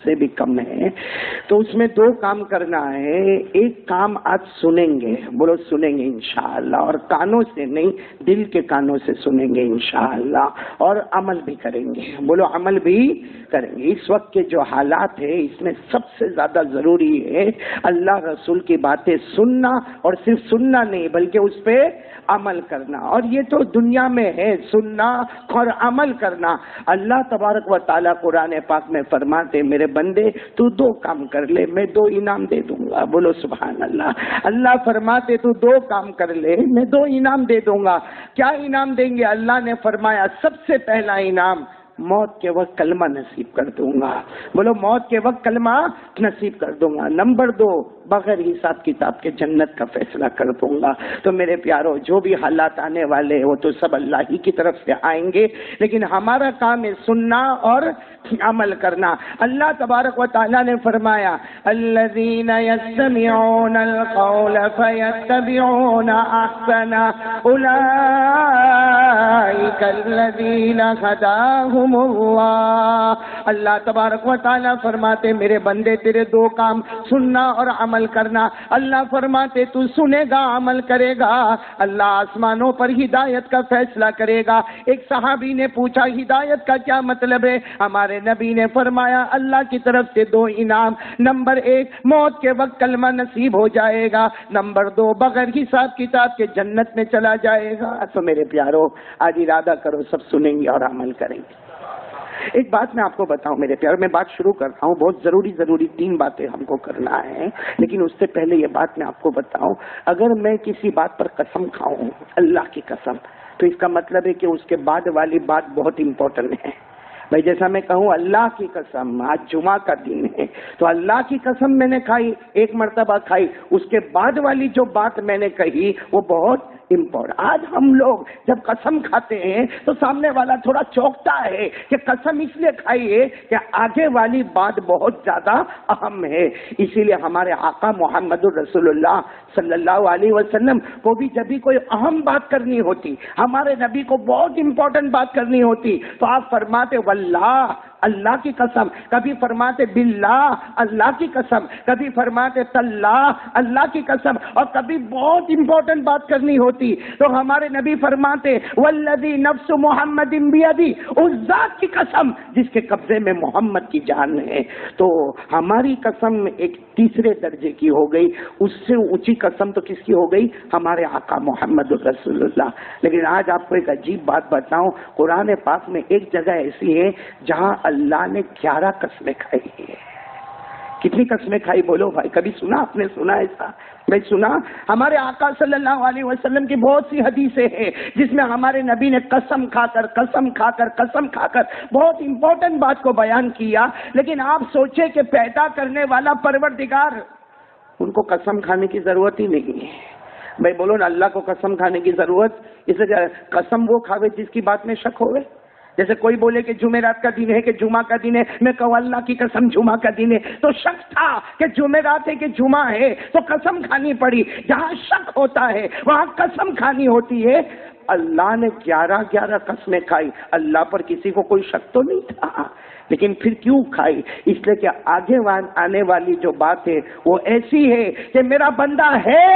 سے بھی کم ہے، تو اس میں دو کام کرنا ہے۔ ایک کام آج سنیں گے، بولو سنیں گے انشاءاللہ، اور کانوں سے نہیں دل کے کانوں سے سنیں گے انشاءاللہ، اور عمل بھی کریں گے، بولو عمل بھی کریں گے۔ اس وقت کے جو حالات ہے اس میں سب سے زیادہ ضروری ہے اللہ رسول کی باتیں سننا، اور صرف سننا نہیں بلکہ اس پہ عمل کرنا۔ اور یہ تو دنیا میں ہے سننا اور عمل کرنا۔ اللہ تبارک و تعالیٰ قرآن پاک میں فرماتے میرے بندے تو دو کام کر لے میں دو انعام دے دوں گا، بولو سبحان اللہ۔ اللہ فرماتے تو دو کام کر لے میں دو انعام دے دوں گا۔ کیا انعام دیں گے؟ اللہ نے فرمایا سب سے پہلا انعام موت کے وقت کلمہ نصیب کر دوں گا، بولو موت کے وقت کلمہ نصیب کر دوں گا۔ نمبر دو، بغیر حساب کتاب کے جنت کا فیصلہ کر دوں گا۔ تو میرے پیارو جو بھی حالات آنے والے وہ تو سب اللہ ہی کی طرف سے آئیں گے، لیکن ہمارا کام ہے سننا اور عمل کرنا۔ اللہ تبارک و تعالیٰ نے فرمایا الذین یستمعون القول فیتبعون احسنہ اولئک الذین ہداہم اللہ۔ اللہ تبارک و تعالیٰ فرماتے میرے بندے تیرے دو کام سننا اور عمل کرنا۔ اللہ فرماتے تو سنے گا عمل کرے گا، اللہ آسمانوں پر ہدایت کا فیصلہ کرے گا۔ ایک صحابی نے پوچھا ہدایت کا کیا مطلب ہے؟ ہمارے نبی نے فرمایا اللہ کی طرف سے دو انعام، نمبر ایک موت کے وقت کلمہ نصیب ہو جائے گا، نمبر دو بغیر حساب کتاب کے جنت میں چلا جائے گا۔ تو میرے پیارو آج ارادہ کرو سب سنیں گے اور عمل کریں گے۔ ایک بات میں آپ کو بتاؤں میرے پیار، میں بات شروع کرتا ہوں، بہت ضروری تین باتیں ہم کو کرنا ہے، لیکن اس سے پہلے یہ بات میں آپ کو بتاؤں، اگر میں کسی بات پر قسم کھاؤں اللہ کی قسم تو اس کا مطلب ہے کہ اس کے بعد والی بات بہت امپورٹنٹ ہے۔ بھائی جیسا میں کہوں اللہ کی قسم آج جمعہ کا دن ہے تو اللہ کی قسم میں نے کھائی، ایک مرتبہ کھائی، اس کے بعد والی جو بات میں نے کہی وہ بہت امپورٹنٹ۔ آج ہم لوگ جب قسم کھاتے ہیں تو سامنے والا تھوڑا چونکتا ہے کہ قسم اس لیے کھائی ہے کہ آگے والی بات بہت زیادہ اہم ہے۔ اسی لیے ہمارے آقا محمد الرسول اللہ صلی اللہ علیہ وسلم کو بھی جب بھی کوئی اہم بات کرنی ہوتی، ہمارے نبی کو بہت امپورٹنٹ بات کرنی ہوتی تو آپ فرماتے واللہ اللہ کی قسم، کبھی فرماتے باللہ اللہ کی قسم، کبھی فرماتے تاللہ اللہ کی قسم، اور کبھی بہت امپورٹنٹ بات کرنی ہوتی تو ہمارے نبی فرماتے والذی نفس محمد بیدی، اس ذات کی قسم جس کے قبضے میں محمد کی جان ہے۔ تو ہماری قسم ایک تیسرے درجے کی ہو گئی، اس سے اونچی قسم تو کس کی ہو گئی؟ ہمارے آقا محمد رسول اللہ۔ لیکن آج آپ کو ایک عجیب بات بتاؤں، قرآن پاک میں ایک جگہ ایسی ہے جہاں اللہ نے 11 قسمیں کھائی ہے۔ کتنی قسمیں کھائی بولو بھائی؟ کبھی سنا آپ نے؟ سنا ایسا؟ میں سنا ہمارے آقا صلی اللہ علیہ وسلم کی بہت سی حدیثیں ہیں جس میں ہمارے نبی نے قسم کھا کر بہت امپورٹنٹ بات کو بیان کیا۔ لیکن آپ سوچے کہ پیدا کرنے والا پروردگار، ان کو قسم کھانے کی ضرورت ہی نہیں ہے۔ بھائی بولو نا، اللہ کو قسم کھانے کی ضرورت، اس لیے قسم وہ کھاوے جس کی بات میں شک ہوئے۔ جیسے کوئی بولے کہ جمعرات کا دن ہے کہ جمعہ کا دن ہے، میں کہوں اللہ کی قسم جمعہ کا دن ہے، تو شک تھا کہ جمعرات ہے کہ جمعہ ہے تو قسم کھانی پڑی۔ جہاں شک ہوتا ہے وہاں قسم کھانی ہوتی ہے۔ اللہ نے 11 قسمیں کھائی، اللہ پر کسی کو کوئی شک تو نہیں تھا، لیکن پھر کیوں کھائی؟ اس لیے کہ آگے آنے والی جو بات ہے وہ ایسی ہے کہ میرا بندہ ہے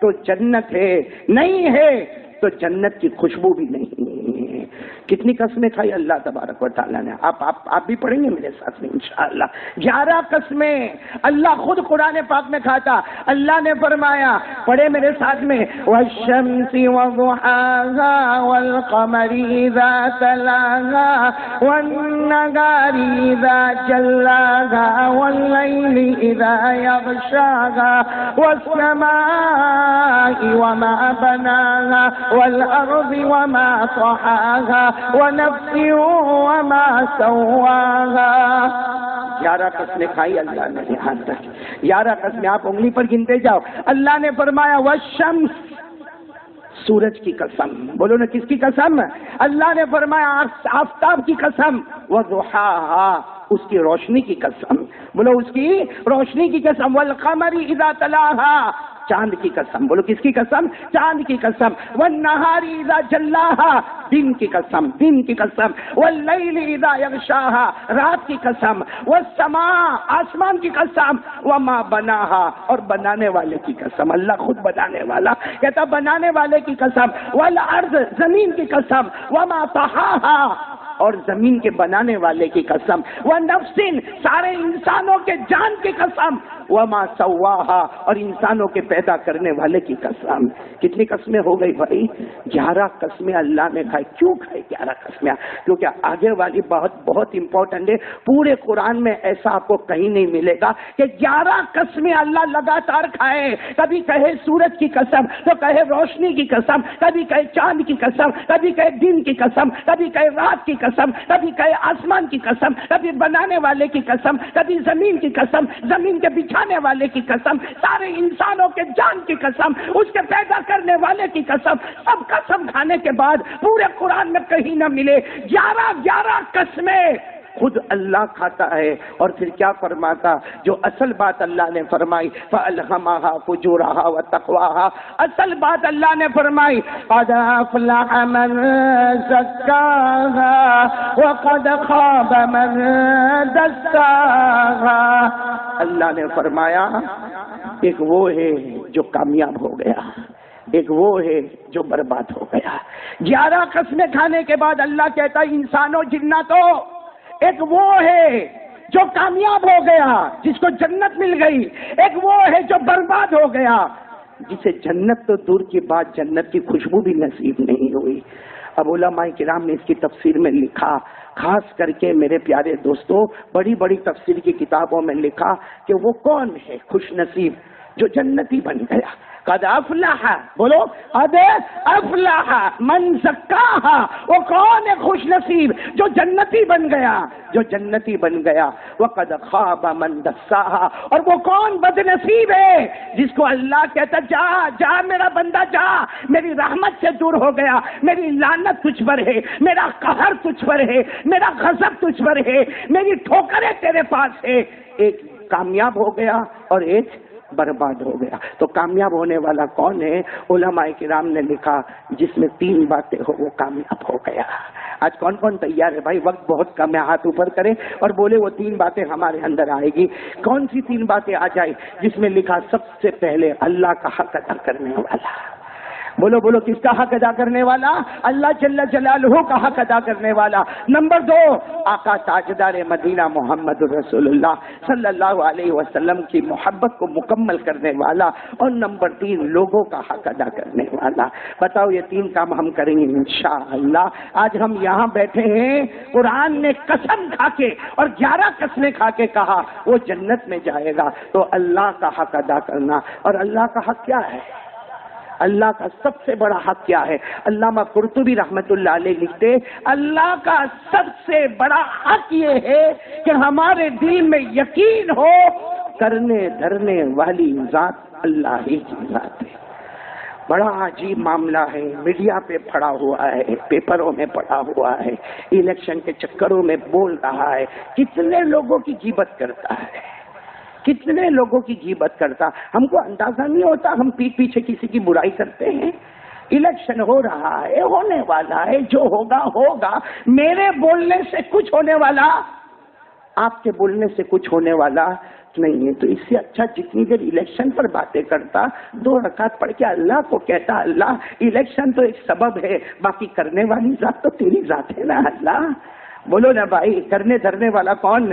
تو جنت ہے، نہیں ہے تو جنت کی خوشبو بھی نہیں ہے۔ کتنی قسمیں کھائی اللہ تبارک و تعالیٰ نے؟ آپ بھی پڑھیں گے میرے ساتھ میں انشاءاللہ۔ 11 قسمیں اللہ خود قرآن پاک میں کھاتا۔ اللہ نے فرمایا، پڑھے میرے ساتھ میں، والشمس وضحاها والقمر اذا تلاها والنهار اذا جلاها والليل اذا يغشاها والسماء وما بناها والارض وما طحاها ونفس وما سواها۔ 11 قسمیں کھائی اللہ نے یہاں تک۔ 11 قسمیں آپ انگلی پر گنتے جاؤ۔ اللہ نے فرمایا والشمس، سورج کی قسم، بولو نا کس کی قسم؟ اللہ نے فرمایا آفتاب کی قسم، وضحاها، اس کی روشنی کی قسم، بولو اس کی روشنی کی قسم، والقمر اذا تلاها، چاند کی قسم، بولو کس کی قسم؟ چاند کی قسم، والنہار اذا جلاہا، دن کی قسم، دن کی قسم، واللیل اذا یغشاہا، رات کی قسم، والسماء، آسمان کی قسم، وما بناہا، اور بنانے والے کی قسم، اللہ خود بنانے والا کہتا بنانے والے کی قسم، والارض، زمین کی قسم، وما طحاہا، اور زمین کے بنانے والے کی قسم، ونفس، سارے انسانوں کے جان کی قسم، وما سواہا، اور انسانوں کے پیدا کرنے والے کی قسم۔ کتنی قسمیں ہو گئی بھائی؟ 11 قسمیں اللہ نے کھائی۔ کیوں کھائی 11 قسمیں؟ کیونکہ آگے والی بہت امپورٹنٹ ہے، پورے قرآن میں ایسا آپ کو کہیں نہیں ملے گا کہ 11 قسمیں اللہ لگاتار کھائے، کبھی کہے سورج کی قسم تو کہے روشنی کی قسم، کبھی کہے چاند کی قسم، کبھی کہے دن کی قسم، کبھی کہے رات کی قسم، کبھی کہے آسمان کی قسم، کبھی بنانے والے کی قسم، کبھی زمین کی قسم، زمین کے بچھانے والے کی قسم، سارے انسانوں کے جان کی قسم، اس کے پیدا کرنے والے کی قسم۔ سب قسم کھانے کے بعد پورے قرآن میں کہیں نہ ملے 11 قسمیں خود اللہ کھاتا ہے۔ اور پھر کیا فرماتا؟ جو اصل بات اللہ نے فرمائی، فَأَلْهَمَهَا فُجُورَهَا وَتَقْوَاهَا، اصل بات اللہ نے فرمائی، قَدْ أَفْلَحَ مَنْ زَكَّاهَا وَقَدْ خَابَ مَنْ دَسَّاهَا۔ اللہ نے فرمایا ایک وہ ہے جو کامیاب ہو گیا، ایک وہ ہے جو برباد ہو گیا۔ 11 قسمیں کھانے کے بعد اللہ کہتا ہے انسانوں جناتوں، ایک وہ ہے جو کامیاب ہو گیا، جس کو جنت مل گئی، ایک وہ ہے جو برباد ہو گیا، جسے جنت تو دور کی بات جنت کی خوشبو بھی نصیب نہیں ہوئی۔ اب علماء کرام نے اس کی تفسیر میں لکھا، خاص کر کے میرے پیارے دوستوں بڑی بڑی تفسیر کی کتابوں میں لکھا کہ وہ کون ہے خوش نصیب جو جنتی بن گیا۔ قد افلح، بولو قد افلح من زکاہا، وہ کون ہے خوش نصیب جو جنتی بن گیا، جو جنتی بن گیا۔ وقد خاب من دساہا، اور وہ کون بد نصیب ہے جس کو اللہ کہتا جا جا میرا بندہ جا، میری رحمت سے دور ہو گیا، میری لعنت تجھ پر ہے، میرا قہر تجھ پر ہے، میرا غضب تجھ پر ہے، میری ٹھوکریں تیرے پاس ہے۔ ایک کامیاب ہو گیا اور ایک برباد ہو گیا۔ تو کامیاب ہونے والا کون ہے؟ علماء کرام نے لکھا جس میں 3 باتیں ہو وہ کامیاب ہو گیا۔ آج کون کون تیار ہے بھائی؟ وقت بہت کم ہے، ہاتھ اوپر کریں اور بولے وہ 3 باتیں ہمارے اندر آئے گی۔ کون سی 3 باتیں آ جائے؟ جس میں لکھا سب سے پہلے اللہ کا حق ادا کرنے والا۔ بولو بولو کس کا حق ادا کرنے والا؟ اللہ جل جلالہ کا حق ادا کرنے والا۔ نمبر 2 آقا تاجدار مدینہ محمد رسول اللہ صلی اللہ علیہ وسلم کی محبت کو مکمل کرنے والا، اور نمبر 3 لوگوں کا حق ادا کرنے والا۔ بتاؤ یہ 3 کام ہم کریں گے انشاءاللہ۔ آج ہم یہاں بیٹھے ہیں، قرآن نے قسم کھا کے اور 11 قسمیں کھا کے کہا وہ جنت میں جائے گا، تو اللہ کا حق ادا کرنا۔ اور اللہ کا حق کیا ہے؟ اللہ کا سب سے بڑا حق کیا ہے؟ علامہ قرطبی رحمت اللہ علیہ لکھتے اللہ کا سب سے بڑا حق یہ ہے کہ ہمارے دل میں یقین ہو کرنے دھرنے والی ذات اللہ ہی کی ذات ہے۔ بڑا عجیب معاملہ ہے، میڈیا پہ پڑا ہوا ہے، پیپروں میں پڑا ہوا ہے، الیکشن کے چکروں میں بول رہا ہے، کتنے لوگوں کی غیبت کرتا ہے، کتنے لوگوں کی غیبت کرتا، ہم کو اندازہ نہیں ہوتا، ہم پیٹ پیچھے کسی کی برائی کرتے ہیں۔ الیکشن ہو رہا ہے، ہونے والا ہے، جو ہوگا ہوگا، میرے بولنے سے کچھ ہونے والا، آپ کے بولنے سے کچھ ہونے والا نہیں ہے۔ تو اس سے اچھا جتنی دیر الیکشن پر باتیں کرتا 2 رکعت پڑھ کے اللہ کو کہتا اللہ الیکشن تو ایک سبب ہے، باقی کرنے والی ذات تو تیری ذات ہے نا اللہ۔ بولو نا بھائی، کرنے دھرنے والا کون؟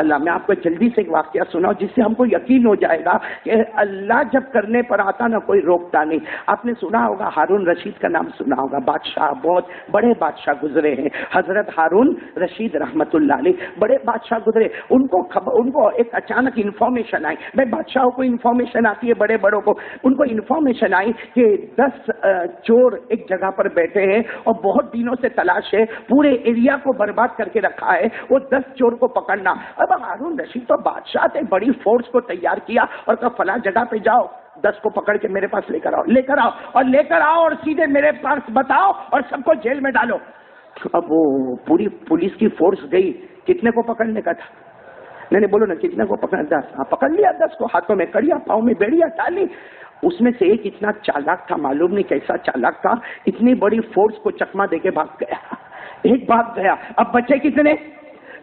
اللہ۔ میں آپ کو جلدی سے ایک واقعہ سناؤں جس سے ہم کو یقین ہو جائے گا کہ اللہ جب کرنے پر آتا نا کوئی روکتا نہیں۔ آپ نے سنا ہوگا ہارون رشید کا نام سنا ہوگا، بادشاہ، بہت بڑے بادشاہ گزرے ہیں، حضرت ہارون رشید رحمت اللہ علیہ، بڑے بادشاہ گزرے۔ ان کو ایک اچانک انفارمیشن آئی، میں بادشاہوں کو انفارمیشن آتی ہے بڑے بڑوں کو، ان کو انفارمیشن آئی کہ 10 چور ایک جگہ پر بیٹھے ہیں اور بہت دنوں سے تلاش ہے، پورے ایریا کو برباد کر کے رکھا ہے، وہ 10 چور کو پکڑنا۔ اب ہارون رشید تو بادشاہ تھے، بڑی فورس کو تیار کیا اور کہا فلاں جگہ پہ جاؤ، 10 کو پکڑ کے میرے پاس لے کر آؤ اور سیدھے میرے پاس بتاؤ اور سب کو جیل میں ڈالو۔ اب وہ پوری پولیس کی فورس گئی، کتنے کو پکڑنے کا تھا؟ نہیں بولو نا کتنے کو پکڑا؟ 10. ہاں پکڑ لیا 10 کو، ہاتھوں میں کڑیا، پاؤں میں بیڑیا ڈالی. اس میں سے ایک اتنا چالاک تھا، معلوم نہیں کیسا چالاک تھا، اتنی بڑی فورس کو چکما دے کے بھاگ گیا. ایک بھاگ گیا. اب بچے کتنے؟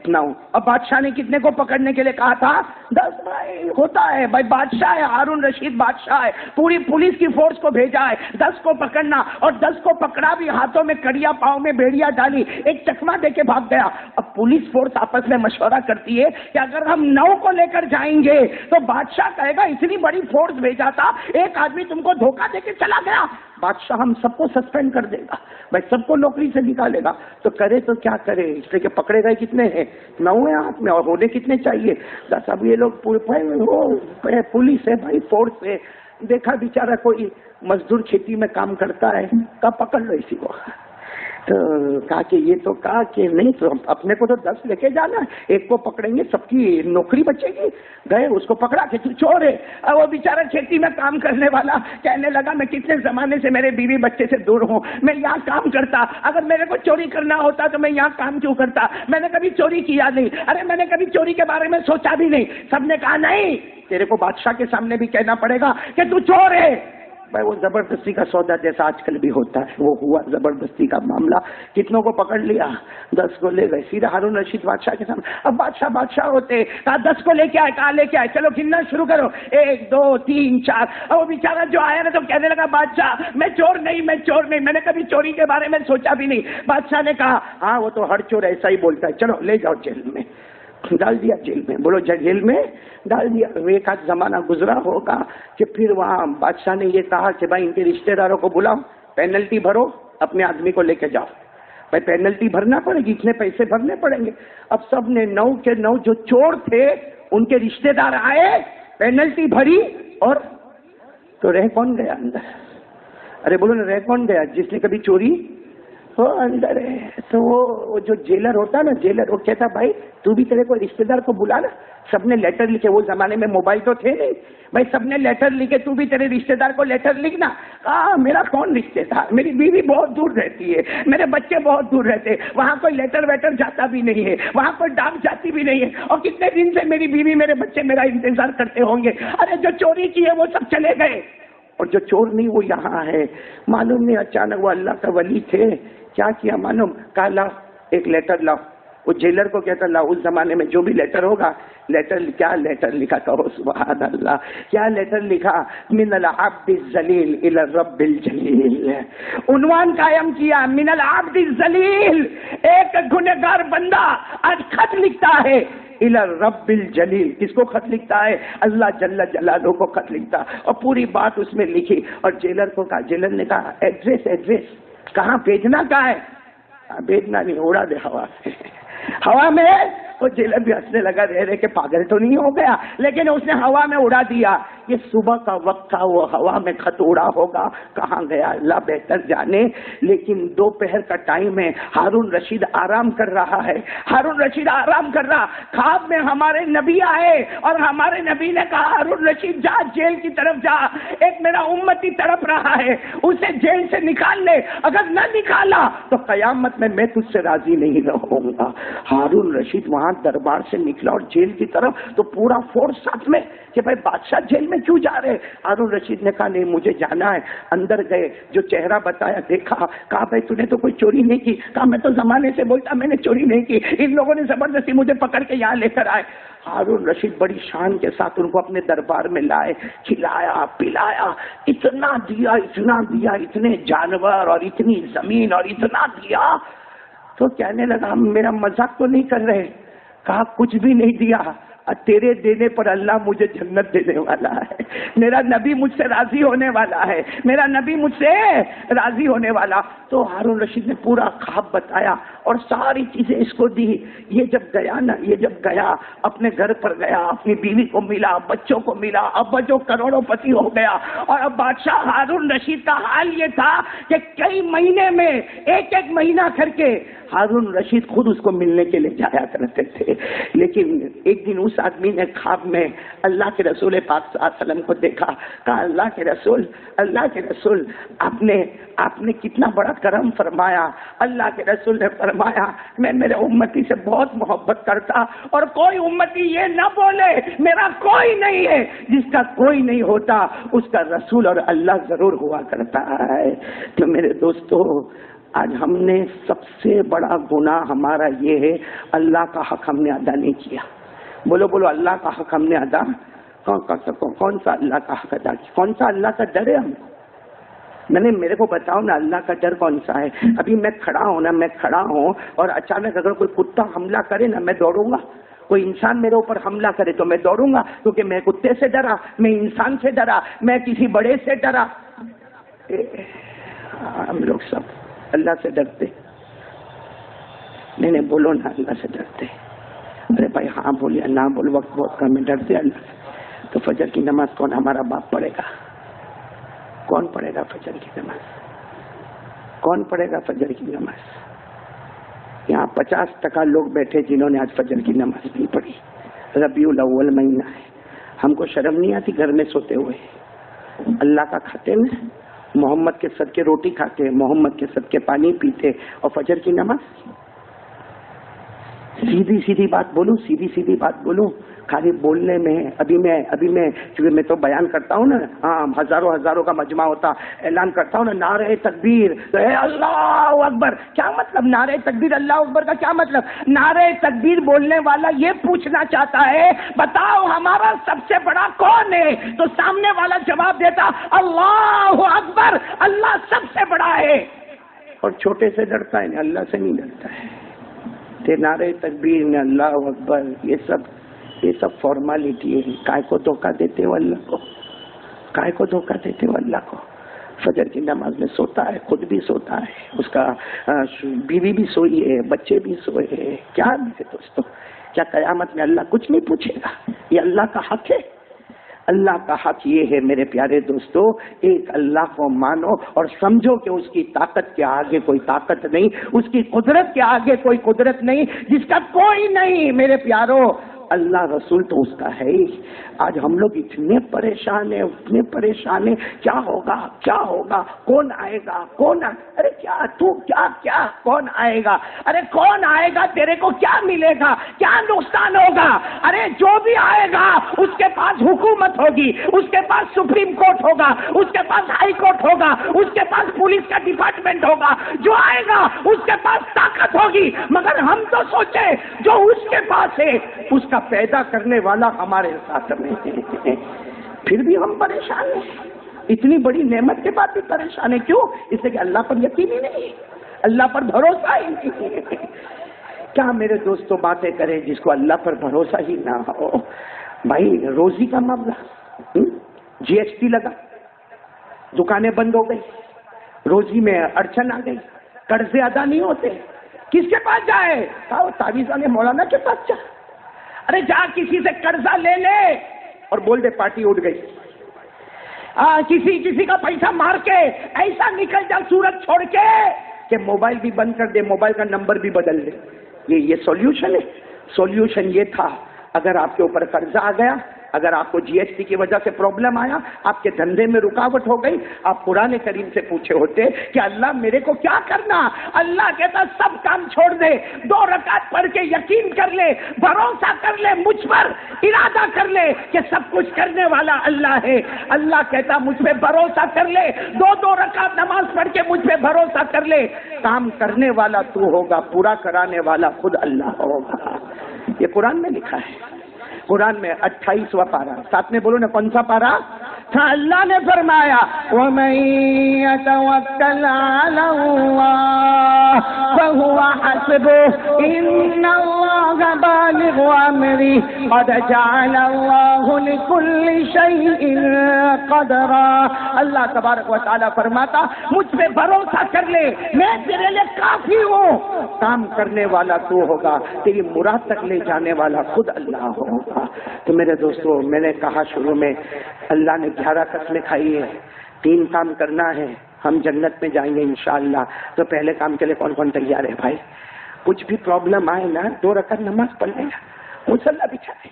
9. اب بادشاہ نے کتنے کو پکڑنے کے لیے کہا تھا؟ 10. بھائی ہوتا ہے بھائی، بادشاہ ہے، ہارون رشید بادشاہ ہے، پوری پولیس کی فورس کو بھیجا ہے 10 کو پکڑنا، اور 10 کو پکڑا بھی، ہاتھوں میں کڑیا، پاؤں میں بیڑیا ڈالی، ایک چکما دے کے بھاگ گیا. اب پولیس فورس آپس میں مشورہ کرتی ہے کہ اگر ہم 9 کو لے کر جائیں گے تو بادشاہ کہے گا اتنی بڑی فورس بھیجا تھا، ایک آدمی تم کو دھوکہ دے کے چلا گیا. بادشاہ ہم سب کو سسپینڈ کر دے گا بھائی، سب کو نوکری سے نکالے گا. تو کرے تو کیا کرے، اس لیے کہ پکڑے گئے کتنے ہیں؟ 9 ہیں ہاتھ میں، اور ہونے کتنے چاہیے؟ 10. اب یہ لوگ پولیس ہے بھائی، فورس ہے. دیکھا بیچارہ کوئی مزدور کھیتی میں کام کرتا ہے، کہا پکڑ لو اسی کو. تو کہا کہ یہ تو کہا کہ نہیں، تو اپنے کو تو 10 لے کے جانا ہے، ایک کو پکڑیں گے سب کی نوکری بچے گی. گئے، اس کو پکڑا کہ تو چور ہے. اور وہ بیچارہ کھیتی میں کام کرنے والا کہنے لگا میں کتنے زمانے سے میرے بیوی بچے سے دور ہوں، میں یہاں کام کرتا، اگر میرے کو چوری کرنا ہوتا تو میں یہاں کام کیوں کرتا، میں نے کبھی چوری کیا نہیں، ارے میں نے کبھی چوری کے بارے میں سوچا بھی نہیں. سب نے کہا نہیں، تیرے کو بادشاہ کے سامنے بھی کہنا پڑے گا کہ تو چور ہے. بھائی وہ زبردستی کا سودا جیسا آج کل بھی ہوتا ہے، وہ ہوا زبردستی کا معاملہ. کتنوں کو پکڑ لیا؟ 10 کو لے گئے سیدھا ہارون رشید بادشاہ کے سامنے. اب بادشاہ ہوتے، کہا 10 کو لے کے آئے، کہا لے کے آئے، چلو گننا شروع کرو، 1 2 3 4. اور وہ بیچارہ جو آیا نا تو کہنے لگا بادشاہ میں چور نہیں، میں نے کبھی چوری کے بارے میں سوچا بھی نہیں. بادشاہ نے کہا ہاں وہ تو ہر چور ایسا ہی بولتا ہے، چلو لے جاؤ جیل میں. ڈال دیا جیل میں. بولو جیل میں ڈال دیا. ایک آدھ زمانہ گزرا ہوگا کہ پھر وہاں بادشاہ نے یہ کہا کہ بھائی ان کے رشتہ داروں کو بلاؤ، پینلٹی بھرو، اپنے آدمی کو لے کے جاؤ. بھائی پینلٹی بھرنا پڑے گی، اتنے پیسے بھرنے پڑیں گے. اب سب نے 9 کے 9 جو چور تھے ان کے رشتہ دار آئے، پینلٹی بھری، اور تو رہ کون گیا اندر؟ ارے بولو نا، رہ کون گیا؟ جس نے کبھی چوری وہ اندر ہے. تو وہ جو جیلر ہوتا نا، جیلر وہ کہتا بھائی تو بھی تیرے کو رشتے دار کو بلا نا. سب نے لیٹر لکھے، وہ زمانے میں موبائل تو تھے نہیں بھائی، سب نے لیٹر لکھے، تو بھی تیرے رشتے دار کو لیٹر لکھنا. میرا کون رشتے دار، میری بیوی بہت دور رہتی ہے، میرے بچے بہت دور رہتے، وہاں کوئی لیٹر ویٹر جاتا بھی نہیں ہے، وہاں کوئی ڈاک جاتی بھی نہیں ہے، اور کتنے دن سے میری بیوی میرے بچے میرا انتظار کرتے ہوں گے. ارے جو چوری کی ہے وہ سب چلے گئے، اور جو چور نہیں وہ یہاں ہے. معلوم نہیں اچانک وہ اللہ کا ولی تھے، کیا کیا معلوم؟ کہا لاؤ ایک لیٹر لاؤ. وہ جیلر کو کہتا لاؤ، اس زمانے میں جو بھی لیٹر ہوگا، لیٹر کیا لیٹر لکھا تھا؟ سبحان اللہ، کیا لیٹر لکھا؟ من العبد الذلیل الی الرب الجلیل. عنوان قائم کیا، من العبد الذلیل، ایک گنہگار بندہ آج خط لکھتا ہے الی الرب الجلیل. کس کو خط لکھتا ہے؟ اللہ جل جلالہ کو خط لکھتا، اور پوری بات اس میں لکھی. اور جیلر کو کہا، جیلر نے کہا ایڈریس کہاں بھیجنا، کہاں ہے؟ بھیجنا نہیں، اڑا دے ہوا سے. ہوا میں وہ جیلر بھی ہنسنے لگا، رہ کے پاگل تو نہیں ہو گیا، لیکن اس نے ہوا میں اڑا دیا. یہ صبح کا وقت تھا، وہ ہوا میں خط اڑا ہوگا، کہاں گیا اللہ بہتر جانے. لیکن دوپہر کا ٹائم ہے، ہارون رشید آرام کر رہا ہے، ہارون رشید آرام کر رہا. خواب میں ہمارے نبی آئے اور ہمارے نبی نے کہا ہارون رشید جا جیل کی طرف جا، ایک میرا امتی تڑپ رہا ہے، اسے جیل سے نکال لے، اگر نہ نکالا تو قیامت میں تجھ سے راضی نہیں رہوں گا. ہارون رشید وہاں دربار سے نکلا اور جیل کی طرف، تو پورا فورس ساتھ میں کہ بھائی بادشاہ جیل میں کیوں جا رہے؟ ہارون رشید نے کہا نہیں مجھے جانا ہے. اندر گئے، جو چہرہ بتایا دیکھا، کہا بھائی تو نے تو کوئی چوری نہیں کی. کہا میں تو زمانے سے بولتا میں نے چوری نہیں کی، ان لوگوں نے زبردستی مجھے پکڑ کے یہاں لے کر آئے. ہارون رشید بڑی شان کے ساتھ ان کو اپنے دربار میں لائے، کھلایا پلایا، اتنا دیا اتنے جانور اور اتنی زمین اور اتنا دیا. تو کہنے لگا ہم میرا مذاق تو نہیں کر رہے. کہا کچھ بھی نہیں دیا، تیرے دینے پر اللہ مجھے جنت دینے والا ہے، میرا نبی مجھ سے راضی ہونے والا ہے، میرا نبی مجھ سے راضی ہونے والا. تو ہارون رشید نے پورا خواب بتایا اور ساری چیزیں اس کو دی. یہ جب گیا اپنے گھر پر گیا، اپنی بیوی کو ملا، بچوں کو ملا، اب جو کروڑوں پتی ہو گیا. اور اب بادشاہ ہارون رشید کا حال یہ تھا کہ کئی مہینے میں ایک مہینہ کر کے ہارون رشید خود اس کو ملنے کے لیے جایا کرتے تھے. لیکن ایک دن اس اس آدمی نے خواب میں اللہ کے رسول پاک صلی اللہ علیہ وسلم کو دیکھا، کہا اللہ کے رسول آپ نے کتنا بڑا کرم فرمایا۔ اللہ کے رسول نے فرمایا میں میرے امتی سے بہت محبت کرتا، اور کوئی امتی یہ نہ بولے میرا کوئی نہیں ہے، جس کا کوئی نہیں ہوتا اس کا رسول اور اللہ ضرور ہوا کرتا ہے۔ تو میرے دوستو، آج ہم نے سب سے بڑا گناہ ہمارا یہ ہے، اللہ کا حق ہم نے ادا نہیں کیا۔ بولو اللہ کا حق ہم نے ادا کون سا اللہ کا حق ادا کیا؟ کون سا اللہ کا ڈر ہے ہم کو؟ میرے کو بتاؤ نا، اللہ کا ڈر کون سا ہے؟ ابھی میں کھڑا ہوں اور اچانک اگر کوئی کتا حملہ کرے نا، میں دوڑوں گا؟ کوئی انسان میرے اوپر حملہ کرے تو میں دوڑوں گا، کیونکہ میں کتے سے ڈرا، میں انسان سے ڈرا، میں کسی بڑے سے ڈرا۔ ہم لوگ سب اللہ سے ڈرتے نہیں، بولو نا اللہ سے ڈرتے۔ ارے بھائی ہاں بولے نہ بول، وقت بہت کم ہے، ڈرتے اللہ سے۔ تو فجر کی نماز کون ہمارا باپ پڑھے گا؟ کون پڑھے گا فجر کی نماز؟ کون پڑھے گا فجر کی نماز؟ یہاں 50% لوگ بیٹھے جنہوں نے آج فجر کی نماز نہیں پڑھی۔ ربیع الاول مہینہ ہے، ہم کو شرم نہیں آتی گھر میں سوتے ہوئے؟ اللہ کا کھاتے میں، محمد کے صدقے روٹی کھاتے، محمد کے صدقے پانی پیتے، اور فجر کی نماز؟ سیدھی بات بولوں خالی بولنے میں ابھی میں کیونکہ میں تو بیان کرتا ہوں نا، ہاں ہزاروں کا مجمع ہوتا، اعلان کرتا ہوں نا نعرہ تکبیر، تو اے اللہ اکبر، کیا مطلب نعرہ تکبیر اللہ اکبر کا کیا مطلب؟ نعرہ تکبیر بولنے والا یہ پوچھنا چاہتا ہے بتاؤ ہمارا سب سے بڑا کون ہے؟ تو سامنے والا جواب دیتا اللہ اکبر، اللہ سب سے بڑا ہے، اور چھوٹے سے ڈرتا ہے، اللہ سے نہیں ڈرتا ہے۔ نعرہ تکبیر میں اللہ اکبر، یہ سب فارمالٹی ہے۔ کائے کو دھوکہ دیتے ہو اللہ کو؟ فجر کی نماز میں سوتا ہے، خود بھی سوتا ہے، اس کا بیوی بھی سوئی ہے، بچے بھی سوئے ہیں۔ کیا میرے دوستو، کیا قیامت میں اللہ کچھ نہیں پوچھے گا؟ یہ اللہ کا حق ہے۔ اللہ کا حق یہ ہے میرے پیارے دوستو، ایک اللہ کو مانو اور سمجھو کہ اس کی طاقت کے آگے کوئی طاقت نہیں، اس کی قدرت کے آگے کوئی قدرت نہیں، جس کا کوئی نہیں۔ میرے پیارو، اللہ رسول تو اس کا ہے ہی۔ آج ہم لوگ اتنے پریشان ہیں، کیا ہوگا، کون آئے گا، ارے کیا کون آئے گا؟ ارے کون آئے گا؟ تیرے کو کیا ملے گا؟ کیا نقصان ہوگا؟ ارے جو بھی آئے گا اس کے پاس حکومت ہوگی، اس کے پاس سپریم کورٹ ہوگا، اس کے پاس ہائی کورٹ ہوگا، اس کے پاس پولیس کا ڈپارٹمنٹ ہوگا، جو آئے گا اس کے پاس طاقت ہوگی، مگر ہم تو سوچے جو اس کے پاس ہے اس کا پیدا کرنے والا ہمارے ساتھ میں ہے، پھر بھی ہم پریشان ہیں۔ اتنی بڑی نعمت کے بعد بھی پریشان ہیں، کیوں؟ اس لیے کہ اللہ پر یقین ہی نہیں، اللہ پر بھروسہ ہی نہیں۔ کیا میرے دوستوں باتیں کریں جس کو اللہ پر بھروسہ ہی نہ ہو؟ بھائی روزی کا معاملہ، GST لگا، دکانیں بند ہو گئی، روزی میں اڑچن آ گئی، قرضے ادا نہیں ہوتے، کس کے پاس جائے؟ تعویذ والے مولانا کے پاس جا۔ ارے جا کسی سے قرضہ لے لے اور بول دے پارٹی اٹھ گئی۔ کسی کا پیسہ مار کے ایسا نکل جا سورج چھوڑ کے کہ موبائل بھی بند کر دے، موبائل کا نمبر بھی بدل دے۔ یہ سولوشن ہے؟ سولوشن یہ تھا اگر آپ کے اوپر قرضہ آ گیا، اگر آپ کو GST کی وجہ سے پرابلم آیا، آپ کے دھندے میں رکاوٹ ہو گئی، آپ قرآن کریم سے پوچھے ہوتے کہ اللہ میرے کو کیا کرنا؟ اللہ کہتا سب کام چھوڑ دے، 2 رکعت پڑھ کے یقین کر لے، بھروسہ کر لے مجھ پر، ارادہ کر لے کہ سب کچھ کرنے والا اللہ ہے۔ اللہ کہتا مجھ پہ بھروسہ کر لے، 2 رکعت نماز پڑھ کے مجھ پہ بھروسہ کر لے، کام کرنے والا تو ہوگا، پورا کرانے والا خود اللہ ہوگا۔ یہ قرآن میں لکھا ہے، قرآن میں 28واں پارہ، ساتھ میں بولو نا کون سا پارہ؟ اللہ نے فرمایا وَمَن يَتَوَكَّلْ عَلَى اللَّهِ فَهُوَ حَسْبُهُ إِنَّ اللَّهَ بَالِغُ أَمْرِهِ قَدْ جَعَلَ اللَّهُ لِكُلِّ شَيْءٍ قَدْرًا۔ اللہ تبارک و تعالیٰ فرماتا مجھ پہ بھروسہ کر لے، میں تیرے لیے کافی ہوں، کام کرنے والا تو ہوگا، تیری مراد تک لے جانے والا خود اللہ ہوگا۔ تو میرے دوستو، میں نے کہا شروع میں اللہ نے 11 قسمیں کھائی ہے، 3 کام کرنا ہے، ہم جنت میں جائیں گے انشاءاللہ۔ تو پہلے کام کے لیے کون کون تیار ہے بھائی؟ کچھ بھی پرابلم آئے نا، 2 رکعت نماز پڑھ لے گا، مصلی بچھا دے،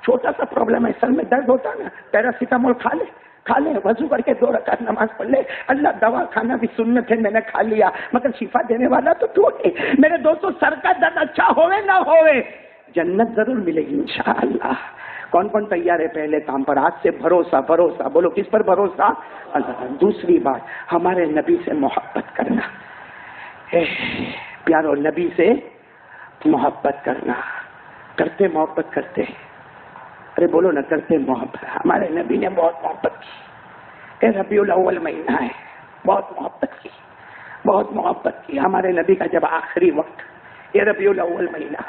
چھوٹا سا پرابلم ہے، سر میں درد ہوتا ہے نا، پیراسیٹامول کھا لے، وضو کر کے 2 رکعت نماز پڑھ لے، اللہ دوا کھانا بھی سنت ہے، میں نے کھا لیا، مگر شفا دینے والا تو تو ہے۔ میرے دوستوں، سر کا درد اچھا ہوئے نہ ہوئے، جنت ضرور ملے گی انشاءاللہ۔ کون کون تیار ہے پہلے کام پر؟ آج سے بھروسہ بولو، کس پر بھروسہ؟ اللہ۔ دوسری بات، ہمارے نبی سے محبت کرنا، پیارو نبی سے محبت کرنا، کرتے محبت کرتے، ارے بولو نہ، کرتے محبت۔ ہمارے نبی نے بہت محبت کی، ربیع الاول مہینہ ہے، بہت محبت کی ہمارے نبی کا۔ جب آخری وقت، یہ ربیع الاول مہینہ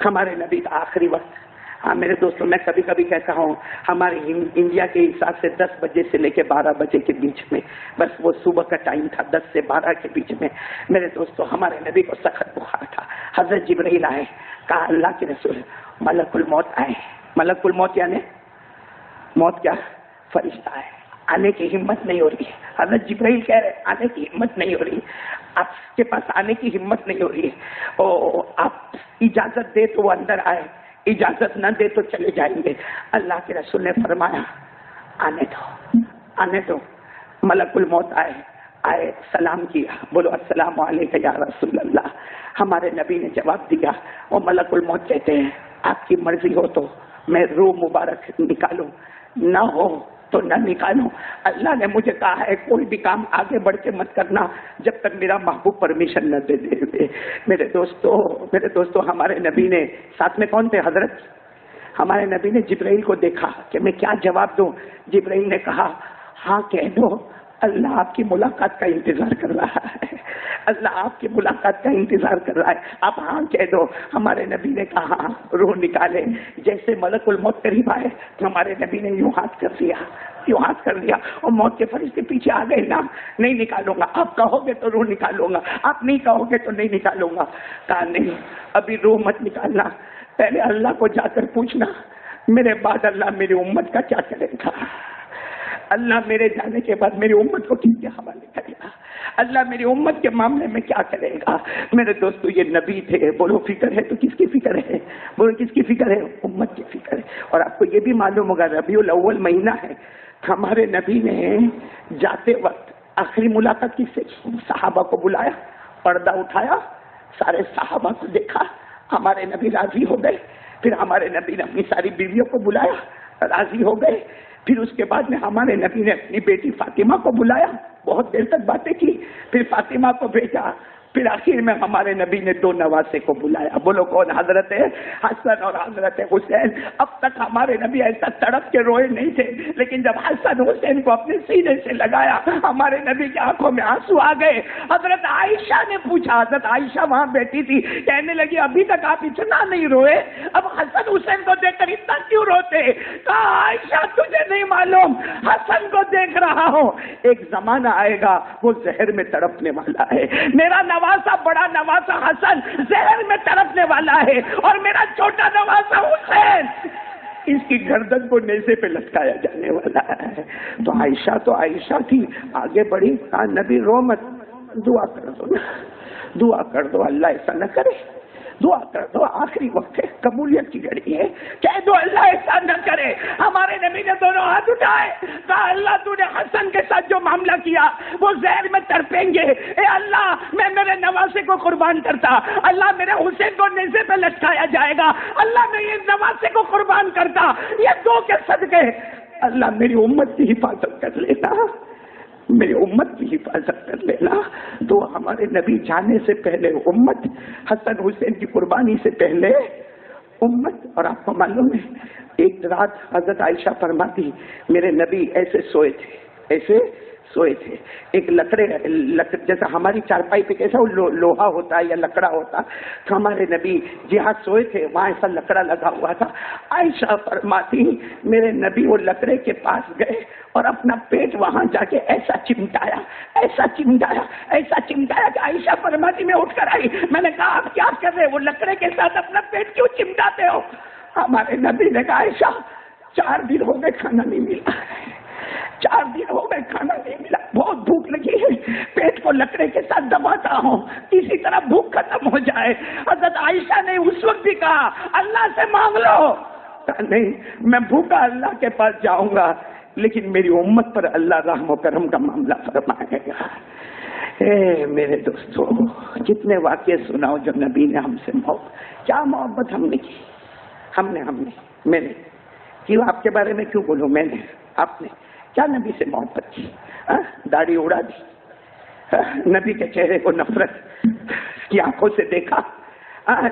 ہمارے نبی کا آخری وقت۔ ہاں میرے دوستوں، میں کبھی کبھی کہتا ہوں، ہمارے انڈیا کے حساب سے 10 بجے سے لے کے 12 بجے کے بیچ میں، بس وہ صبح کا ٹائم تھا، 10 سے 12 کے بیچ میں۔ میرے دوستوں، ہمارے نبی کو سخت بخار تھا، حضرت جبرائیل آئے، کہا اللہ کے رسول ملک الموت آئے۔ ملک الموت یعنی موت کیا؟ فرشتہ ہے، آنے کی ہمت نہیں ہو رہی۔ حضرت جبرائیل کہہ رہے آنے کی ہمت نہیں ہو رہی، آپ کے پاس آنے کی ہمت نہیں ہو رہی ہے، آپ اجازت دے تو وہ اندر آئے، اجازت نہ دے تو چلے جائیں گے۔ اللہ کے رسول نے فرمایا آنے دو۔ ملک الموت آئے، سلام کیا، بولو السلام علیکم یا رسول اللہ۔ ہمارے نبی نے جواب دیا، وہ ملک الموت کہتے ہیں آپ کی مرضی ہو تو میں روح مبارک نکالوں، نہ ہو تو نہ نکالوں۔ اللہ نے مجھے کہا ہے کوئی بھی کام آگے بڑھ کے مت کرنا جب تک میرا محبوب پرمیشن نہ دے دے۔ میرے دوستو ہمارے نبی نے، ساتھ میں کون تھے؟ حضرت، ہمارے نبی نے جبرائیل کو دیکھا کہ میں کیا جواب دوں۔ جبرائیل نے کہا ہاں کہہ دو، اللہ آپ کی ملاقات کا انتظار کر رہا ہے، اللہ آپ کی ملاقات کا انتظار کر رہا ہے، آپ ہاں کہہ دو۔ ہمارے نبی نے کہا ہاں، روح نکالے۔ جیسے ملک الموت قریب آئے تو ہمارے نبی نے یوں ہاتھ کر دیا اور موت کے فرشتے پیچھے آ گئے، نا نہیں نکالوں گا، آپ کہو گے تو روح نکالوں گا، آپ نہیں کہو گے تو نہیں نکالوں گا۔ کہا نہیں، ابھی روح مت نکالنا، پہلے اللہ کو جا کر پوچھنا میرے بعد اللہ میری امت کا کیا کرے گا، اللہ میرے جانے کے بعد میری امت کو کس کے حوالے کرے گا، اللہ میری امت کے معاملے میں کیا کرے گا۔ میرے دوستو، یہ نبی تھے، بولو فکر ہے تو کس کی فکر ہے؟ بولو کس کی فکر ہے؟ امت کی فکر ہے۔ اور آپ کو یہ بھی معلوم ہوگا ربیع الاول مہینہ ہے، ہمارے نبی نے جاتے وقت آخری ملاقات کس سے؟ صحابہ کو بلایا، پردہ اٹھایا، سارے صحابہ کو دیکھا، ہمارے نبی راضی ہو گئے۔ پھر ہمارے نبی نے اپنی ساری بیویوں کو بلایا، راضی ہو گئے۔ پھر اس کے بعد میں ہمارے نبی نے اپنی بیٹی فاطمہ کو بلایا، بہت دیر تک باتیں کی، پھر فاطمہ کو بھیجا۔ پھر آخر میں ہمارے نبی نے 2 نواسے کو بلایا، بولو کون؟ حضرت حسن اور حضرت حسین۔ اب تک ہمارے نبی ایسا تڑپ کے روئے نہیں تھے، لیکن جب حسن حسین کو اپنے سینے سے لگایا ہمارے نبی کی آنکھوں میں آنسو آ گئے۔ حضرت عائشہ نے پوچھا، حضرت عائشہ وہاں بیٹھی تھی، کہنے لگی ابھی تک آپ اتنا نہیں روئے، اب حسن حسین کو دیکھ کر اتنا کیوں روتے؟ کہا عائشہ تجھے نہیں معلوم، حسن کو دیکھ رہا ہوں، ایک زمانہ آئے گا وہ زہر میں تڑپنے والا ہے، میرا نواسا بڑا نواسا حسن زہر میں تڑپنے والا ہے، اور میرا چھوٹا نواسا حسین اس کی گردن کو نیزے پہ لٹکایا جانے والا ہے۔ تو عائشہ تھی، آگے بڑھی، کہا نبی رو مت، دعا کر دو، دعا کر دو، اللہ ایسا نہ کرے، دعا کر دو، آخری وقت ہے، قبولیت کی گھڑی ہے، کہہ دو اللہ ایسا نہ کرے۔ ہمارے نبی نے دونوں ہاتھ اٹھائے، کہا اللہ تو نے حسن کے ساتھ جو معاملہ کیا وہ زہر میں تڑپیں گے، اے اللہ میں میرے نواسے کو قربان کرتا، اللہ میرے حسین کو نیزے پہ لٹکایا جائے گا، اللہ میں یہ نواسے کو قربان کرتا، یہ 2 کے صدقے اللہ میری امت کی حفاظت کر لینا، میری امت کی حفاظت کر لینا۔ تو ہمارے نبی جانے سے پہلے امت، حسن حسین کی قربانی سے پہلے امت۔ اور آپ کو معلوم ہے ایک رات حضرت عائشہ فرماتی میرے نبی ایسے سوئے تھے، ایک لکڑے جیسا ہماری چارپائی پہ کیسا لوہا ہوتا ہے یا لکڑا ہوتا، تو ہمارے نبی جہاں سوئے تھے وہاں ایسا لکڑا لگا ہوا تھا۔ عائشہ فرماتی میرے نبی وہ لکڑے کے پاس گئے اور اپنا پیٹ وہاں جا کے ایسا چمٹایا کہ عائشہ فرماتی میں اٹھ کر آئی، میں نے کہا آپ کیا کر رہے، وہ لکڑے کے ساتھ اپنا پیٹ کیوں چمٹاتے ہو؟ ہمارے نبی نے کہا عائشہ 4 دن ہو گئے کھانا نہیں ملا، 4 دن ہو گئے کھانا نہیں ملا، بہت بھوک لگی ہے، پیٹ کو لکڑے کے ساتھ دباتا ہوں کسی طرح بھوک ختم ہو جائے۔ حضرت عائشہ نے اس وقت بھی کہا اللہ سے مانگ لو، کہا نہیں، میں بھوکا اللہ کے پاس جاؤں گا لیکن میری امت پر اللہ رحم و کرم کا معاملہ فرمائے گا۔ اے میرے دوستو، کتنے واقعے سناؤ جو نبی نے ہم سے کیا محبت ہم نے کی، میں نے کیوں آپ کے بارے میں کیوں بولوں، میں نے، آپ نے کیا نبی سے محبت کی؟ داڑھی اڑا دی، نبی کے چہرے کو نفرت کی آنکھوں سے دیکھا،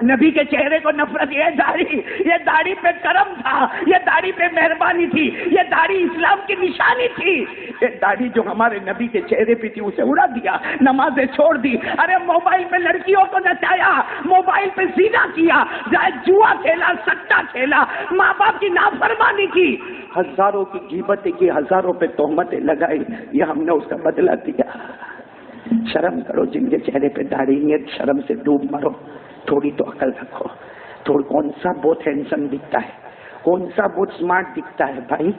نبی کے چہرے کو نفرت، یہ داڑھی پہ کرم تھا، یہ داڑھی پہ مہربانی تھی، یہ داڑھی اسلام کی نشانی تھی، یہ داڑھی جو ہمارے نبی کے چہرے پہ تھی اسے اڑا دیا، نمازیں چھوڑ دی، ارے موبائل پہ لڑکیوں کو نچایا، موبائل پہ زنا کیا، جوا کھیلا، سٹا کھیلا، ماں باپ کی نافرمانی کی، ہزاروں کی غیبتیں کی، ہزاروں پہ تہمتیں لگائی، یہ ہم نے اس کا بدلہ دیا۔ شرم کرو، جن کے چہرے پہ داڑھی نہیں ہے شرم سے ڈوب مرو، تھوڑی تو عقل رکھو۔ کون سا بہت ہینڈسم دکھتا ہے، کون سا بہت سمارٹ دکھتا ہے بھائی،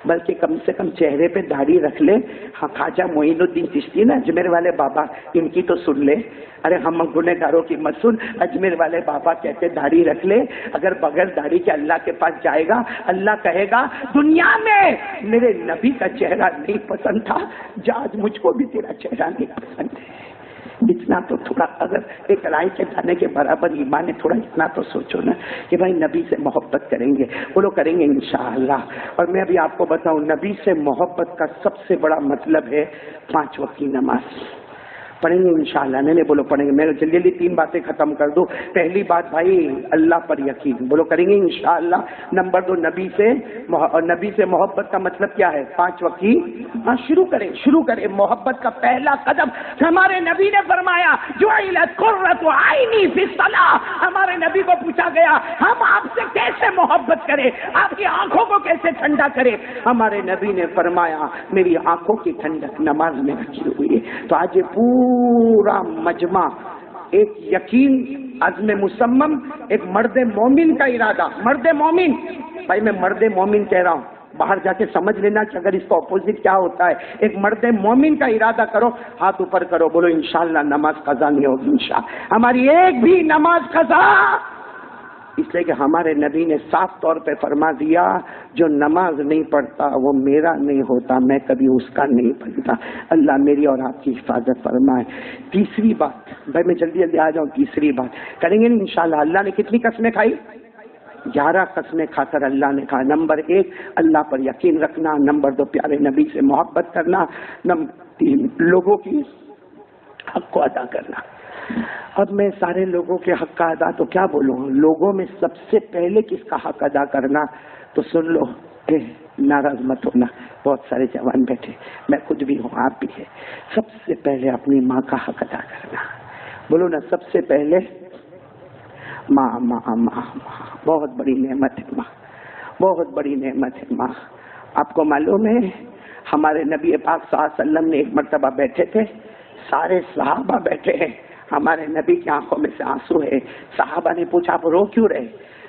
بلکہ کم سے کم چہرے پہ داڑھی رکھ لے۔ ہاں، خواجہ معین الدین چشتی نا، اجمیر والے بابا، ان کی تو سن لے، ارے ہم گنہگاروں کی مت سن، اجمیر والے بابا کہتے داڑھی رکھ لے، اگر بغیر داڑھی کے اللہ کے پاس جائے گا، اللہ کہے گا دنیا میں میرے نبی کا چہرہ نہیں پسند تھا، جا آج مجھ کو بھی تیرا چہرہ نہیں پسند ہے۔ اتنا تو تھوڑا، اگر ایک رائی کے دانے کے برابر ایمان ہے، تھوڑا اتنا تو سوچو نا کہ بھائی نبی سے محبت کریں گے، بولو کریں گے انشاءاللہ۔ اور میں ابھی آپ کو بتاؤں، نبی سے محبت کا سب سے بڑا مطلب ہے 5 وقت کی نماز پڑھیں گے انشاءاللہ۔ نہیں بولو پڑھیں گے، میں جلدی جلدی 3 باتیں ختم کر دوں۔ پہلی بات بھائی، اللہ پر یقین، بولو کریں گے انشاءاللہ۔ نمبر 2، نبی سے محبت کا مطلب کیا ہے؟ 5 وقت کی، ہاں شروع کریں محبت کا پہلا قدم۔ ہمارے نبی نے فرمایا جعلت قرۃ عینی فی الصلاۃ، ہمارے نبی کو پوچھا گیا ہم آپ سے کیسے محبت کریں، آپ کی آنکھوں کو کیسے ٹھنڈا کریں؟ ہمارے نبی نے فرمایا میری آنکھوں کی ٹھنڈک نماز میں رکھی ہوئی ہے۔ تو آج پورا مجمع ایک یقین، عزم مصمم، ایک مرد مومن کا ارادہ، مرد مومن، بھائی میں مرد مومن کہہ رہا ہوں، باہر جا کے سمجھ لینا کہ اگر اس کا اپوزٹ کیا ہوتا ہے۔ ایک مرد مومن کا ارادہ کرو، ہاتھ اوپر کرو، بولو انشاءاللہ نماز قضا نہیں ہوگی، انشاءاللہ ہماری ایک بھی نماز قضا، اس لیے کہ ہمارے نبی نے صاف طور پہ فرما دیا جو نماز نہیں پڑھتا وہ میرا نہیں ہوتا، میں کبھی اس کا نہیں پڑھتا۔ اللہ میری اور آپ کی حفاظت فرمائے۔ تیسری بات، بھائی میں جلدی جلدی آ جاؤں، تیسری بات کریں گے انشاءاللہ۔ اللہ نے کتنی قسمیں کھائی؟ 11 قسمیں کھا کر اللہ نے کہا نمبر 1 اللہ پر یقین رکھنا، نمبر 2 پیارے نبی سے محبت کرنا، نمبر 3 لوگوں کی حق کو ادا کرنا۔ اب میں سارے لوگوں کے حق کا ادا تو کیا بولوں، لوگوں میں سب سے پہلے کس کا حق ادا کرنا، تو سن لو، ناراض مت ہونا، بہت سارے جوان بیٹھے، میں خود بھی ہوں، آپ بھی ہے۔ سب سے پہلے اپنی ماں کا حق ادا کرنا، بولو نا، سب سے پہلے ماں ماں ماں ماں، بہت بڑی نعمت ہے ماں، بہت بڑی نعمت ہے ماں۔ آپ کو معلوم ہے ہمارے نبی پاک صلی اللہ علیہ وسلم نے ایک مرتبہ بیٹھے تھے، سارے صحابہ بیٹھے ہیں، ہمارے نبی کی آنکھوں میں سے آنسو ہے۔ صحابہ نے پوچھا آپ رو کیوں رہے؟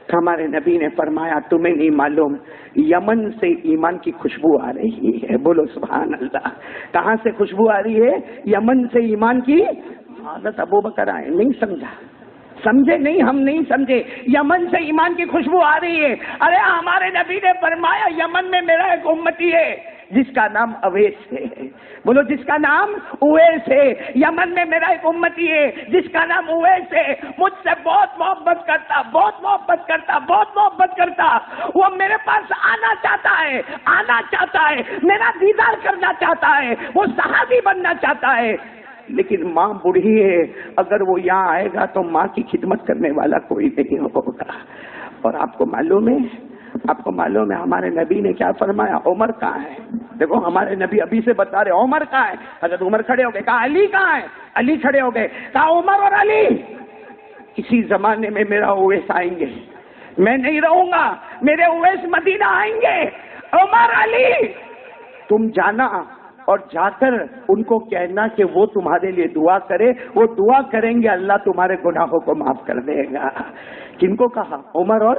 تو ہمارے نبی نے فرمایا تمہیں نہیں معلوم یمن سے ایمان کی خوشبو آ رہی ہے، بولو سبحان اللہ۔ کہاں سے خوشبو آ رہی ہے؟ یمن سے ایمان کی۔ حضرت ابوبکر آئے، نہیں سمجھے نہیں، ہم نہیں سمجھے، یمن سے ایمان کی خوشبو آ رہی ہے۔ ارے ہمارے نبی نے فرمایا یمن میں میرا ایک امتی ہے جس کا نام اویس ہے، بولو جس کا نام اویس ہے، یمن میں میرا ایک امتی ہے جس کا نام اویس ہے، مجھ سے بہت محبت کرتا، بہت محبت کرتا، بہت محبت کرتا، وہ میرے پاس آنا چاہتا ہے، میرا دیدار کرنا چاہتا ہے، وہ صحابی بننا چاہتا ہے، لیکن ماں بوڑھی ہے، اگر وہ یہاں آئے گا تو ماں کی خدمت کرنے والا کوئی نہیں ہوگا۔ اور آپ کو معلوم ہے ہمارے نبی نے کیا فرمایا؟ عمر کہاں ہے؟ دیکھو ہمارے نبی ابھی سے بتا رہے عمر کہاں ہے؟ حضرت عمر کھڑے ہو گئے، کہا علی کہاں ہے؟ علی کھڑے ہو گئے، کہا عمر اور علی کسی زمانے میں میرا اویس آئیں گے، میں نہیں رہوں گا، میرے اویس مدینہ آئیں گے، عمر علی تم جانا اور جا کر ان کو کہنا کہ وہ تمہارے لیے دعا کرے، وہ دعا کریں گے اللہ تمہارے گناہوں کو معاف کر دے گا۔ کن کو کہا؟ عمر اور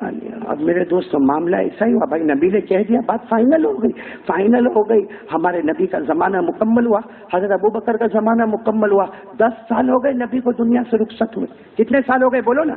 علی۔ اب میرے دوستوں معاملہ ایسا ہی ہوا، بھائی نبی نے کہہ دیا، بات فائنل ہو گئی۔ ہمارے نبی کا زمانہ مکمل ہوا، حضرت ابوبکر کا زمانہ مکمل ہوا، 10 سال ہو گئے نبی کو دنیا سے رخصت ہوئے۔ کتنے سال ہو گئے بولو نا؟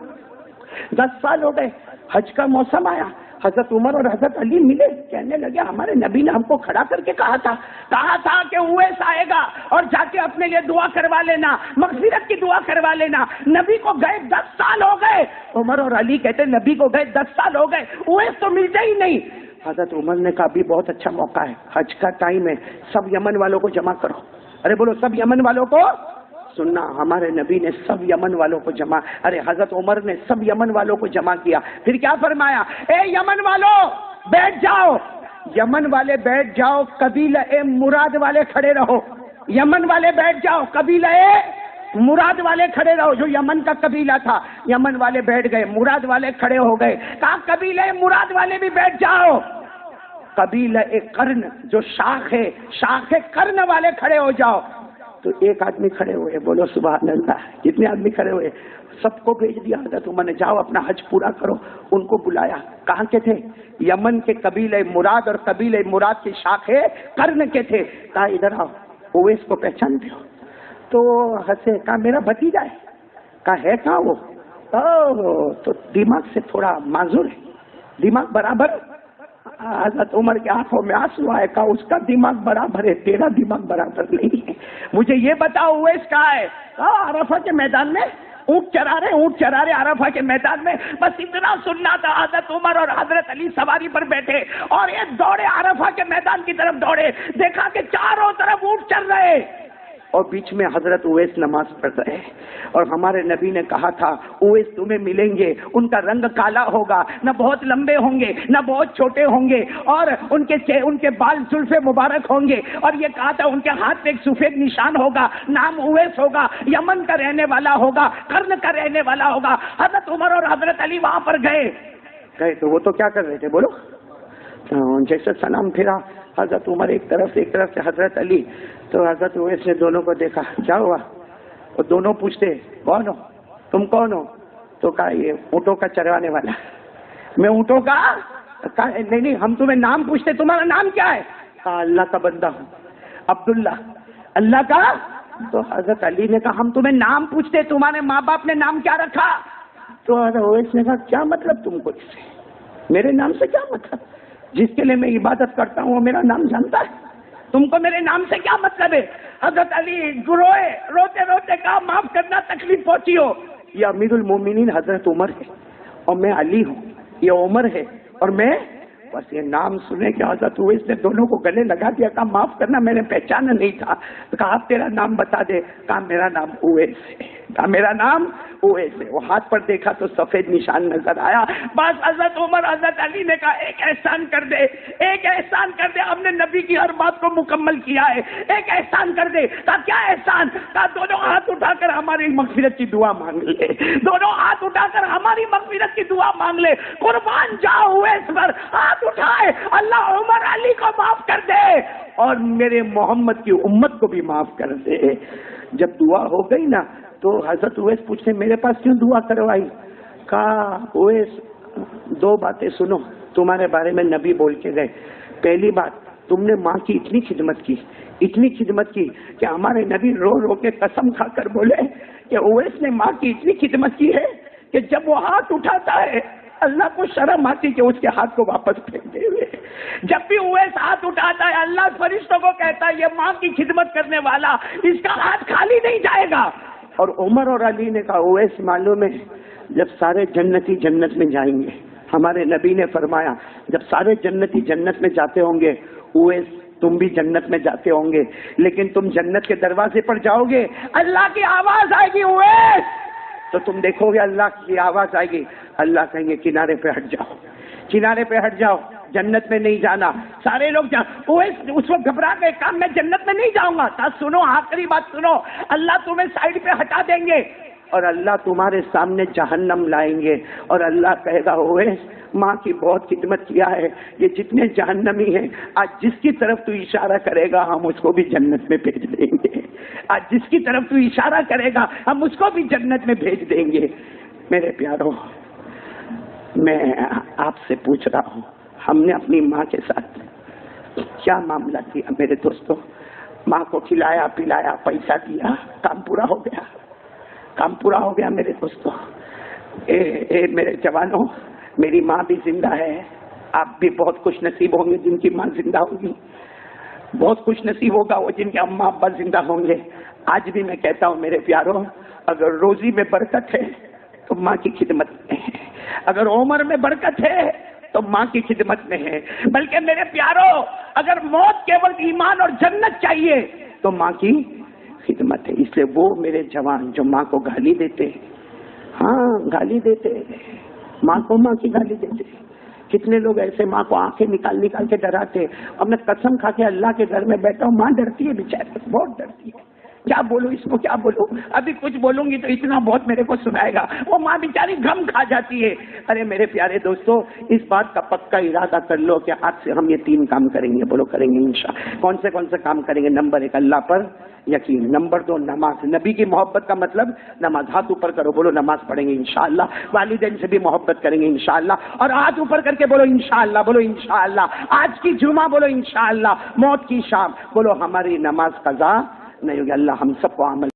10 سال ہو گئے، حج کا موسم آیا، حضرت عمر اور حضرت علی ملے، کہنے لگے ہمارے نبی نے ہم کو کھڑا کر کے کہا تھا کہ اویس آئے گا اور جا کے اپنے لیے دعا کروا لینا، مغفرت کی دعا کروا لینا۔ نبی کو گئے 10 سال ہو گئے، عمر اور علی کہتے نبی کو گئے 10 سال ہو گئے، اویس تو ملتے ہی نہیں۔ حضرت عمر نے کہا بھی بہت اچھا موقع ہے، حج کا ٹائم ہے، سب یمن والوں کو جمع کرو۔ ارے بولو سب یمن والوں کو سننا، ہمارے نبی نے سب یمن والوں کو جمع، ارے حضرت عمر نے سب یمن والوں کو جمع کیا، پھر کیا فرمایا؟ اے یمن والوں بیٹھ جاؤ، یمن والے بیٹھ جاؤ، قبیلہ مراد والے کھڑے رہو، یمن والے بیٹھ جاؤ، قبیلہ مراد والے کھڑے رہو۔ جو یمن کا قبیلہ تھا یمن والے بیٹھ گئے، مراد والے کھڑے ہو گئے، کہا قبیلہ مراد والے بھی بیٹھ جاؤ، قبیلہ قرن جو شاخ ہے قرن والے کھڑے ہو جاؤ۔ تو ایک آدمی کھڑے ہوئے، بولو سبحان اللہ، کتنے آدمی کھڑے ہوئے؟ سب کو بھیج دیا حضرت عمر نے، جاؤ اپنا حج پورا کرو۔ ان کو بلایا، کہاں کے تھے؟ یمن کے قبیلہ مراد اور قبیلہ مراد کی شاخے قرن کے تھے، کہا ادھر آؤ، اویس کو پہچانتے ہو؟ تو ہنسے، کہا میرا بھتیجا ہے، کہا ہے کہاں وہ؟ تو دماغ سے تھوڑا معذور ہے، دماغ برابر؟ حضرت عمر کے آنکھوں میں آنسو آئے، کہا اس کا دماغ برابر ہے، تیرا دماغ برابر نہیں ہے، مجھے یہ بتاؤ اویس کہاں ہے؟ عرفہ کے میدان میں اونٹ چرا رہے عرفہ کے میدان میں، بس اتنا سننا تھا۔ حضرت عمر اور حضرت علی سواری پر بیٹھے اور یہ دوڑے عرفہ کے میدان کی طرف دوڑے، دیکھا کہ چاروں طرف اونٹ چل رہے اور بیچ میں حضرت اویس نماز پڑھ رہے، اور ہمارے نبی نے کہا تھا اویس تمہیں ملیں گے، ان کا رنگ کالا ہوگا، نہ بہت لمبے ہوں گے نہ بہت چھوٹے ہوں گے، اور ان کے بال زلف مبارک ہوں گے، اور یہ کہا تھا ان کے ہاتھ پہ ایک سفید نشان ہوگا، نام اویس ہوگا، یمن کا رہنے والا ہوگا، قرن کا رہنے والا ہوگا۔ حضرت عمر اور حضرت علی وہاں پر گئے تو وہ تو کیا کر رہے تھے بولو؟ جیسے سلام پھرا حضرت عمر ایک طرف سے حضرت علی، تو حضرت اویس نے دونوں کو دیکھا، کیا ہوا؟ وہ دونوں پوچھتے کون ہو، تم کون ہو؟ تو کہا یہ اونٹوں کا چروانے والا، میں اونٹوں کا؟ کہا نہیں ہم تمہیں نام پوچھتے، تمہارا نام کیا ہے؟ کہا اللہ کا بندہ ہوں، عبداللہ، اللہ کا؟ تو حضرت علی نے کہا ہم تمہیں نام پوچھتے، تمہارے ماں باپ نے نام کیا رکھا؟ تو حضرت اویس نے کہا کیا مطلب تم کو اس سے، میرے نام سے کیا مطلب؟ جس کے لیے میں عبادت کرتا ہوں وہ میرا نام جانتا ہے، تم کو میرے نام سے کیا مطلب ہے؟ حضرت علی روتے روتے کہا معاف کرنا تکلیف پہنچی ہو، یہ امیر المومنین حضرت عمر ہے اور میں علی ہوں، یہ عمر ہے اور میں، بس یہ نام سنے کہ حضرت اویس نے دونوں کو گلے لگا دیا، کہا معاف کرنا میں نے پہچانا نہیں تھا، کہا آپ تیرا نام بتا دے، کہا میرا نام اویس ہے، کہا میرا نام اویس ہے۔ وہ ہاتھ پر دیکھا تو سفید نشان نظر آیا، بس حضرت عمر حضرت علی نے کہا ایک احسان کر دے، ہم نے نبی کی ہر بات کو مکمل کیا ہے، ایک احسان کر دے۔ کہا کیا احسان؟ کہا دونوں ہاتھ اٹھا کر ہماری مغفرت کی دعا مانگ لے، دونوں ہاتھ اٹھا کر ہماری مغفرت کی دعا مانگ لے، قربان جاؤ اویس پر، ہاتھ اٹھائے، اللہ عمر علی کو معاف کر دے اور میرے محمد کی امت کو بھی معاف کر دے۔ جب دعا ہو گئی نا تو حضرت اویس پوچھتے میرے پاس کیوں دعا کروائی؟ کہا اویس دو باتیں سنو، تمہارے بارے میں نبی بول کے گئے۔ پہلی بات، تم نے ماں کی اتنی خدمت کی کہ ہمارے نبی رو رو کے قسم کھا کر بولے کہ اویس نے ماں کی اتنی خدمت کی ہے کہ جب وہ ہاتھ اٹھاتا ہے اللہ کو شرم آتی کہ اس کے ہاتھ کو واپس پھینک دے ہوئے، جب بھی اویس ہاتھ اٹھاتا ہے اللہ فرشتوں کو کہتا ہے یہ ماں کی خدمت کرنے والا، اس کا ہاتھ خالی نہیں جائے گا۔ اور عمر اور علی نے کہا اویس معلوم ہے جب سارے جنتی جنت میں جائیں گے، ہمارے نبی نے فرمایا جب سارے جنتی جنت میں جاتے ہوں گے اویس تم بھی جنت میں جاتے ہوں گے، لیکن تم جنت کے دروازے پر جاؤ گے اللہ کی آواز آئے گی اویس، تو تم دیکھو گے اللہ کی آواز آئے گی، اللہ کہیں گے کنارے پہ ہٹ جاؤ، جنت میں نہیں جانا، سارے لوگ اویس اس وقت گھبرا گئے، کہا میں جنت میں نہیں جاؤں گا۔ سنو آخری بات سنو، اللہ تمہیں سائڈ پہ ہٹا دیں گے اور اللہ تمہارے سامنے جہنم لائیں گے، اور اللہ کہے گا اویس ماں کی بہت خدمت کیا ہے، یہ جتنے جہنمی ہیں آج جس کی طرف تو اشارہ کرے گا ہم اس کو بھی جنت میں بھیج دیں گے، آج جس کی طرف تو اشارہ کرے گا ہم اس کو بھی جنت میں بھیج دیں گے۔ میرے پیاروں، میں آپ سے پوچھ رہا ہوں ہم نے اپنی ماں کے ساتھ کیا معاملہ کیا؟ میرے دوستوں، ماں کو کھلایا پلایا، پیسہ دیا، کام پورا ہو گیا میرے دوستوں۔ اے میرے جوانوں، میری ماں بھی زندہ ہے، آپ بھی بہت خوش نصیب ہوں گے جن کی ماں زندہ ہوگی، بہت خوش نصیب ہوگا وہ جن کے اماں ابا زندہ ہوں گے۔ آج بھی میں کہتا ہوں میرے پیاروں، اگر روزی میں برکت ہے تو ماں کی خدمت میں ہے، اگر عمر میں برکت ہے تو ماں کی خدمت میں ہے، بلکہ میرے پیاروں اگر موت کے وقت ایمان اور جنت چاہیے تو ماں کی خدمت ہے۔ اس لیے وہ میرے جوان جو ماں کو گالی دیتے، ہاں گالی دیتے، ماں کو ماں کی گالی دیتے، کتنے لوگ ایسے ماں کو آنکھیں نکال نکال کے ڈراتے، اور میں قسم کھا کے اللہ کے گھر میں بیٹھا ہوں، ماں ڈرتی ہے بیچاری، بہت ڈرتی ہے، کیا بولوں اس کو کیا بولوں، ابھی کچھ بولوں گی تو اتنا بہت میرے کو سنائے گا، وہ ماں بیچاری غم کھا جاتی ہے۔ ارے میرے پیارے دوستو، اس بات کا پکا ارادہ کر لو کہ آج سے ہم یہ 3 کام کریں گے، بولو کریں گے انشاءاللہ۔ کون سے کام کریں گے؟ نمبر 1 اللہ پر یقین، نمبر 2 نماز، نبی کی محبت کا مطلب نماز، ہاتھ اوپر کرو بولو نماز پڑھیں گے انشاءاللہ، والدین سے بھی محبت کریں گے انشاءاللہ، اور ہاتھ اوپر کر کے بولو انشاءاللہ، بولو انشاءاللہ، آج کی جمعہ بولو انشاءاللہ، موت کی شام بولو ہماری نماز قضا نہیں ہوگی۔ اللہ ہم سب کو عمل